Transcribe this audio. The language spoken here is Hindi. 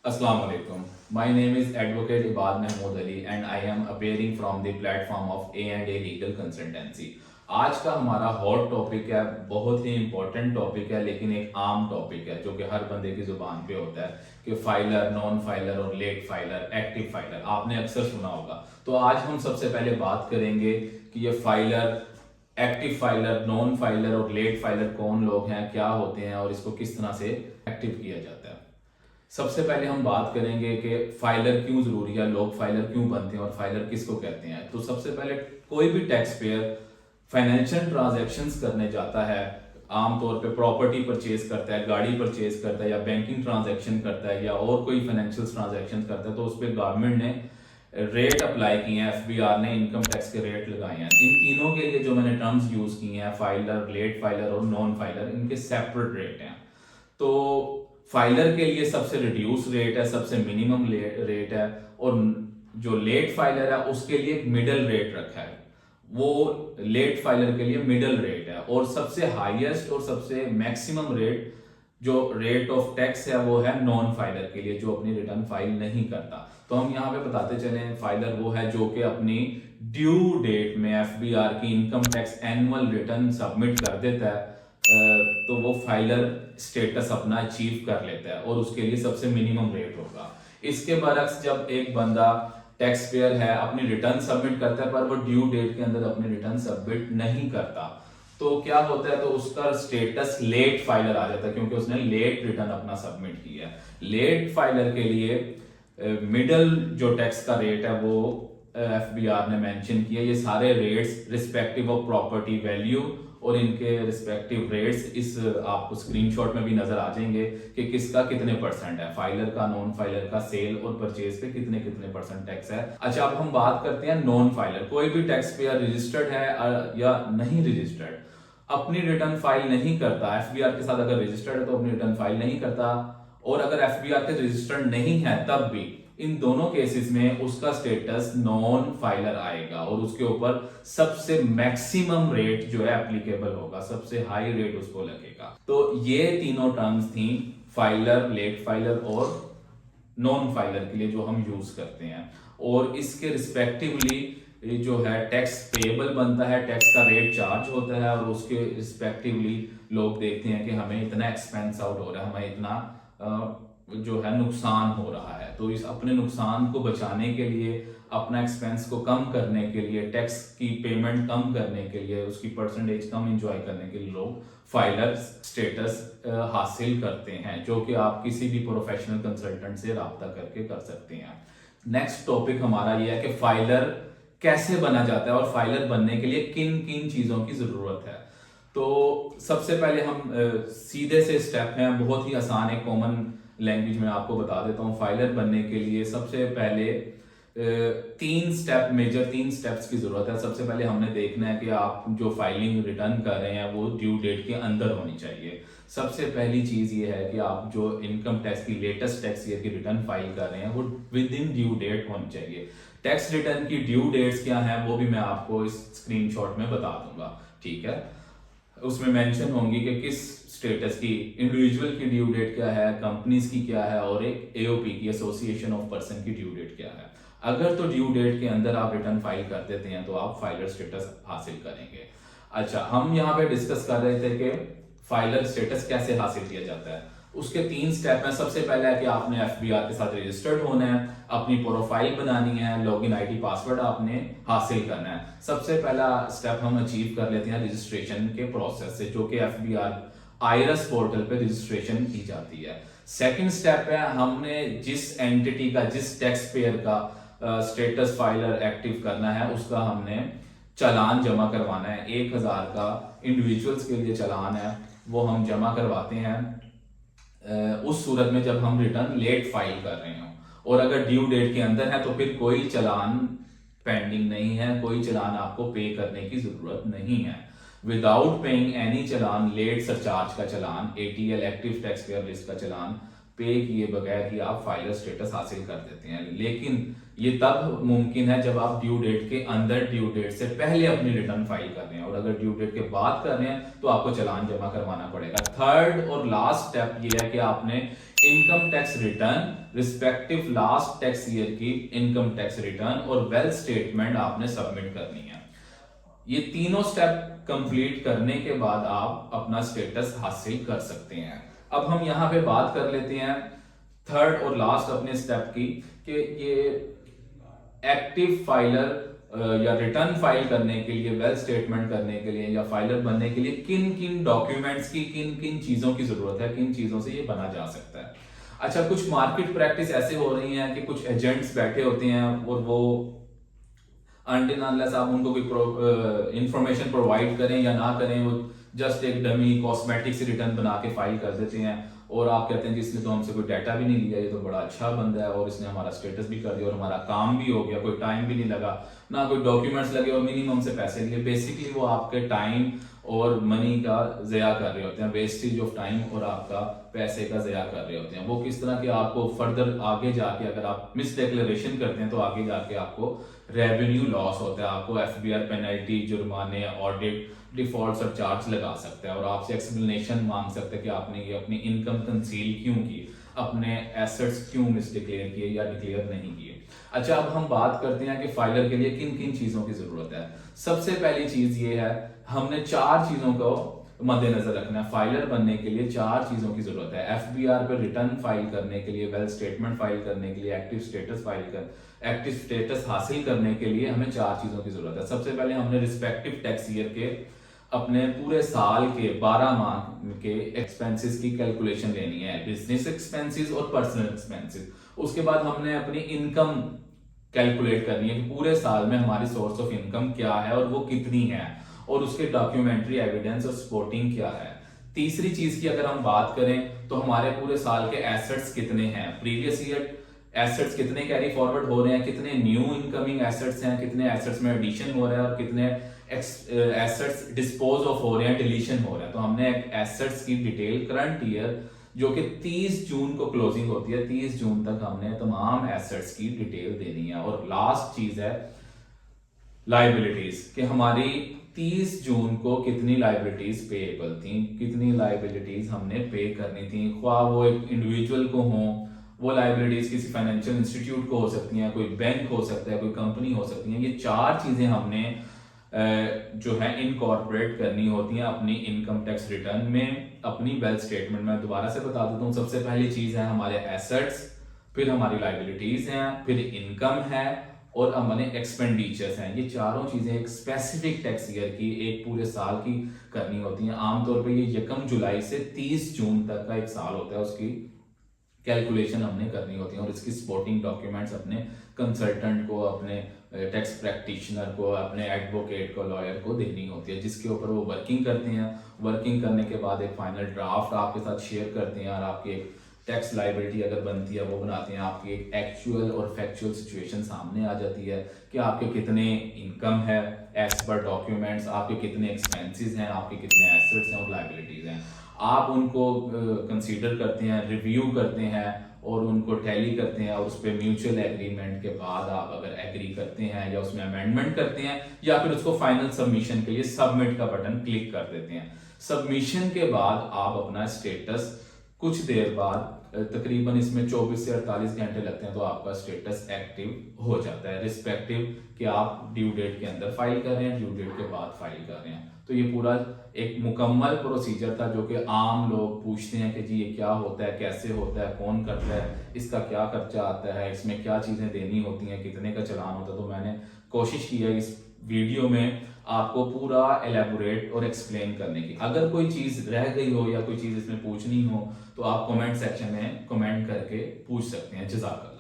Assalamu alaikum. My name is Advocate Ibad Mahmood Ali and I am appearing from the platform of A&A Legal Consultancy. आज का हमारा हॉट टॉपिक है, बहुत ही इंपॉर्टेंट टॉपिक है, लेकिन एक आम टॉपिक है जो कि हर बंदे की जुबान पे होता है कि फाइलर, नॉन फाइलर और लेट फाइलर, एक्टिव फाइलर आपने अक्सर सुना होगा। तो आज हम सबसे पहले बात करेंगे कि ये filer, active filer, non filer और लेट फाइलर कौन लोग हैं, क्या होते हैं और इसको किस तरह से एक्टिव किया जाता है। सबसे पहले हम बात करेंगे कि फाइलर क्यों जरूरी है, लोग फाइलर क्यों बनते हैं और फाइलर किसको कहते हैं। तो सबसे पहले कोई भी टैक्स पेयर फाइनेंशियल ट्रांजैक्शंस करने जाता है, आमतौर पे प्रॉपर्टी परचेज करता है, गाड़ी परचेज करता है या बैंकिंग ट्रांजैक्शन करता है या और कोई फाइनेंशियल ट्रांजैक्शन करता है, तो उस पर गवर्नमेंट ने रेट अप्लाई किए हैं, एफबीआर ने इनकम टैक्स के रेट लगाए हैं। इन तीनों के लिए जो मैंने टर्म्स यूज किए हैं, फाइलर, लेट फाइलर और नॉन फाइलर, इनके सेपरेट रेट हैं। तो फाइलर के लिए सबसे रिड्यूस रेट है, सबसे मिनिमम रेट है, और जो लेट फाइलर है उसके लिए एक मिडल रेट रखा है। वो लेट फाइलर के लिए मिडल रेट है, और सबसे हाईएस्ट और सबसे मैक्सिमम रेट जो रेट ऑफ टैक्स है वो है नॉन फाइलर के लिए, जो अपनी रिटर्न फाइल नहीं करता। तो हम यहाँ पे बताते चले, फाइलर वो है जो कि अपनी ड्यू डेट में एफबीआर की income tax annual return submit कर देता है, तो वो फाइलर स्टेटस अपना अचीव कर लेता है, और उसके लिए सबसे मिनिमम रेट होगा। इसके बरक्स जब एक बंदा टैक्स पेयर है, अपनी रिटर्न सबमिट करता है पर वो ड्यू डेट के अंदर अपनी रिटर्न सबमिट नहीं करता, तो क्या होता है, तो उसका स्टेटस लेट फाइलर आ जाता है, क्योंकि उसने लेट रिटर्न अपना सबमिट किया है। लेट फाइलर के लिए मिडल जो टैक्स का रेट है वो एफबीआर ने मेंशन किया। ये सारे rates respective of property value और इनके रिस्पेक्टिव रेट्स इस आपको स्क्रीनशॉट में भी नजर आ जाएंगे कि किसका कितने परसेंट है, फाइलर का, नॉन फाइलर का, सेल और परचेज पे कितने कितने परसेंट टैक्स है। अच्छा, अब हम बात करते हैं नॉन फाइलर। कोई भी टैक्स पेयर रजिस्टर्ड है या नहीं रजिस्टर्ड, अपनी रिटर्न फाइल नहीं करता, एफबीआर के साथ अगर रजिस्टर्ड है तो अपनी रिटर्न फाइल नहीं करता, और अगर एफबीआर के रजिस्टर्ड नहीं है तब भी, इन दोनों केसेस में उसका स्टेटस नॉन फाइलर आएगा, और उसके ऊपर सबसे मैक्सिमम रेट जो है एप्लीकेबल होगा, सबसे हाई रेट उसको लगेगा। तो ये तीनों टर्म्स थी, फाइलर, लेट फाइलर और नॉन फाइलर के लिए, जो हम यूज करते हैं। और इसके रिस्पेक्टिवली जो है टैक्स पेएबल बनता है, टैक्स का रेट चार्ज होता है, और उसके रिस्पेक्टिवली लोग देखते हैं कि हमें इतना एक्सपेंस आउट हो रहा है, हमें इतना जो है नुकसान हो रहा है। तो इस अपने नुकसान को बचाने के लिए, अपना एक्सपेंस को कम करने के लिए, टैक्स की पेमेंट कम करने के लिए, उसकी परसेंटेज कम एंजॉय करने के लिए लोग फाइलर स्टेटस हासिल करते हैं, जो कि आप किसी भी प्रोफेशनल कंसल्टेंट से राब्ता करके कर सकते हैं। नेक्स्ट टॉपिक हमारा यह है कि फाइलर कैसे बना जाता है और फाइलर बनने के लिए किन किन चीजों की जरूरत है। तो सबसे पहले हम सीधे से स्टेप हैं, बहुत ही आसान है, कॉमन लैंग्वेज में आपको बता देता हूँ। फाइलर बनने के लिए सबसे पहले तीन स्टेप्स की जरूरत है। सबसे पहले हमने देखना है कि आप जो फाइलिंग रिटर्न कर रहे हैं वो ड्यू डेट के अंदर होनी चाहिए। सबसे पहली चीज ये है कि आप जो इनकम टैक्स की लेटेस्ट टैक्स ईयर की रिटर्न फाइल कर रहे हैं वो विद इन ड्यू डेट होनी चाहिए। टैक्स रिटर्न की ड्यू डेट्स क्या है वो भी मैं आपको इस स्क्रीनशॉट में बता दूंगा, ठीक है। उसमें मेंशन होंगी कि किस स्टेटस की, इंडिविजुअल की ड्यू डेट क्या है, कंपनीज की क्या है, और एक एओपी की, एसोसिएशन ऑफ पर्सन की ड्यू डेट क्या है। अगर तो ड्यू डेट के अंदर आप रिटर्न फाइल कर देते हैं तो आप फाइलर स्टेटस हासिल करेंगे। अच्छा, हम यहाँ पे डिस्कस कर रहे थे कि फाइलर स्टेटस कैसे हासिल किया जाता है। उसके तीन स्टेप हैं। सबसे पहला है कि आपने एफबीआर के साथ रजिस्टर्ड होना है, अपनी प्रोफाइल बनानी है, लॉगिन आईडी पासवर्ड आपने हासिल करना है। सबसे पहला स्टेप हम अचीव कर लेते हैं रजिस्ट्रेशन के प्रोसेस से, जो कि एफबीआर आईरस पोर्टल पे रजिस्ट्रेशन की जाती है। सेकंड स्टेप है, हमने जिस एंटिटी का, जिस टैक्स पेयर का स्टेटस फाइलर एक्टिव करना है उसका हमने चालान जमा करवाना है। 1000 का इंडिविजुअल्स के लिए चालान है, वो हम जमा करवाते हैं उस सूरत में जब हम रिटर्न लेट फाइल कर रहे हो, और अगर ड्यू डेट के अंदर है तो फिर कोई चालान पेंडिंग नहीं है, कोई चालान आपको पे करने की जरूरत नहीं है। Without paying any challan, late surcharge का challan, ATL active tax payer list का चालान, पे किए बगैर ही आप फाइलर स्टेटस हासिल कर देते हैं। लेकिन ये तब मुमकिन है जब आप ड्यू डेट के अंदर ड्यू डेट से पहले अपनी रिटर्न फाइल कर रहे हैं, और अगर ड्यू डेट के बाद कर रहे हैं तो आपको चालान जमा करवाना पड़ेगा। थर्ड और लास्ट स्टेप ये है कि आपने income tax return, respective last tax year की इनकम टैक्स रिटर्न और वेल्थ स्टेटमेंट आपने सबमिट करनी है। ये तीनों स्टेप कंप्लीट करने के बाद आप अपना स्टेटस हासिल कर सकते हैं। अब हम यहाँ पे बात कर लेते हैं थर्ड और लास्ट अपने स्टेप की, कि ये एक्टिव फाइलर या रिटर्न फाइल करने के लिए, वेल्थ स्टेटमेंट करने के लिए या फाइलर बनने के लिए किन किन डॉक्यूमेंट्स की, किन किन चीजों की जरूरत है, किन चीजों से ये बना जा सकता है। अच्छा, कुछ मार्केट प्रैक्टिस ऐसे हो रही हैं कि कुछ एजेंट्स बैठे होते हैं और वो अनटिल अनलेस आप उनको कोई इंफॉर्मेशन प्रोवाइड करें या ना करें, वो जस्ट एक डमी कॉस्मेटिक्स रिटर्न बना के फाइल कर देते हैं, और आप कहते हैं कि इसने तो हमसे कोई डाटा भी नहीं लिया, ये तो बड़ा अच्छा बंदा है और इसने हमारा स्टेटस भी कर दिया और हमारा काम भी हो गया, कोई टाइम भी नहीं लगा, ना कोई डॉक्यूमेंट्स लगे और मिनिमम से पैसे लिए। बेसिकली वो आपके टाइम और मनी का ज़या कर रहे होते हैं, वेस्टेज ऑफ टाइम और आपका पैसे का ज़या कर रहे होते हैं। वो किस तरह के, आपको फर्दर आगे जाके अगर आप मिस डिक्लेरेशन करते हैं तो आगे जाके आपको रेवेन्यू लॉस होता है, आपको एफबीआर पेनल्टी, जुर्माने, ऑडिट, डिफॉल्ट सब चार्ज लगा सकता है और आपसे एक्सप्लेनेशन मांग सकते हैं कि आपने ये अपनी इनकम कंसील क्यों की, अपने एसेट्स क्यों मिस डिक्लेयर किए या डिक्लेयर नहीं किए। अच्छा, अब हम बात करते हैं कि फाइलर के लिए किन किन चीजों की जरूरत है। सबसे पहली चीज ये है, हमने 4 चीजों को मद्देनजर रखना है। फाइलर बनने के लिए 4 चीजों की जरूरत है। एफबीआर पे रिटर्न फाइल करने के लिए, वेल्थ स्टेटमेंट फाइल करने के लिए, एक्टिव स्टेटस हासिल करने के लिए हमें 4 चीजों की जरूरत है। सबसे पहले हमने रिस्पेक्टिव टैक्स ईयर के अपने पूरे साल के 12 माह के एक्सपेंसेस की कैलकुलेशन लेनी है, बिजनेस एक्सपेंसेस और पर्सनल एक्सपेंसेस। उसके बाद हमने अपनी इनकम कैलकुलेट करनी है कि पूरे साल में हमारी सोर्स ऑफ इनकम क्या है और वो कितनी है, और उसके डॉक्यूमेंट्री एविडेंस और सपोर्टिंग क्या है। तीसरी चीज की अगर हम बात करें तो हमारे पूरे साल के एसेट्स कितने हैं, प्रीवियस ईयर एसेट्स कितने कैरी फॉरवर्ड हो रहे हैं, कितने न्यू इनकमिंग एसेट्स हैं, कितने एसेट्स में एडिशन हो रहा है और कितने एसेट्स डिस्पोज ऑफ हो रहे हैं, डिलीशन हो रहे हैं। तो हमने एसेट्स की डिटेल करंट ईयर जो कि 30 जून को क्लोजिंग होती है, 30 जून तक हमने तमाम एसेट्स की डिटेल देनी है। और लास्ट चीज है लाइबिलिटीज, कि हमारी 30 जून को कितनी लाइबिलिटीज पेएबल थी, कितनी लाइबिलिटीज हमने पे करनी थी, ख्वाह वो एक इंडिविजुअल को हो, वो लाइबिलिटीज किसी फाइनेंशियल इंस्टीट्यूट को हो सकती हैं, कोई बैंक हो सकता है, कोई कंपनी हो सकती है। ये 4 चीजें हमने जो है इनकॉर्पोरेट करनी होती हैं अपनी इनकम टैक्स रिटर्न में, अपनी वेल्थ स्टेटमेंट में। दोबारा से बता देता हूँ, सबसे पहली चीज है हमारे एसेट्स, फिर हमारी लाइबिलिटीज हैं, फिर इनकम है और हमारे एक्सपेंडिचर्स हैं। ये चारों चीजें एक स्पेसिफिक टैक्स ईयर की, एक पूरे साल की करनी होती हैं। आमतौर पर ये 1 जुलाई से 30 जून तक का एक साल होता है, उसकी कैलकुलेशन हमने करनी होती है और इसकी सपोर्टिंग डॉक्यूमेंट्स अपने कंसल्टेंट को, अपने टैक्स प्रैक्टिशनर को, अपने एडवोकेट को, लॉयर को देनी होती है, जिसके ऊपर वो वर्किंग करते हैं। वर्किंग करने के बाद एक फाइनल ड्राफ्ट आपके साथ शेयर करते हैं और आपकी एक टैक्स लाइबिलिटी अगर बनती है वो बनाते हैं। आपकी एक एक्चुअल और फैक्चुअल सिचुएशन सामने आ जाती है कि आपके कितने इनकम है एज पर डॉक्यूमेंट्स, आपके कितने एक्सपेंसेस हैं, आपके कितने एसेट्स हैं और लाइबिलिटीज हैं। आप उनको कंसीडर करते हैं, रिव्यू करते हैं और उनको टैली करते हैं, और उस पर म्यूचुअल एग्रीमेंट के बाद आप अगर एग्री करते हैं या उसमें अमेंडमेंट करते हैं या फिर उसको फाइनल सबमिशन के लिए सबमिट का बटन क्लिक कर देते हैं। सबमिशन के बाद आप अपना स्टेटस कुछ देर बाद, तकरीबन इसमें 24 से 48 घंटे लगते हैं, तो आपका स्टेटस एक्टिव हो जाता है, रिस्पेक्टिव कि आप ड्यू डेट के अंदर फाइल कर रहे हैं, ड्यू डेट के बाद फाइल कर रहे हैं। तो ये पूरा एक मुकम्मल प्रोसीजर था जो कि आम लोग पूछते हैं कि जी ये क्या होता है, कैसे होता है, कौन करता है, इसका क्या खर्चा आता है, इसमें क्या चीज़ें देनी होती हैं, कितने का चालान होता है। तो मैंने कोशिश की है इस वीडियो में आपको पूरा एलेबोरेट और एक्सप्लेन करने की। अगर कोई चीज़ रह गई हो या कोई चीज़ इसमें पूछनी हो तो आप कमेंट सेक्शन में कमेंट करके पूछ सकते हैं। जज़ाकल्लाह।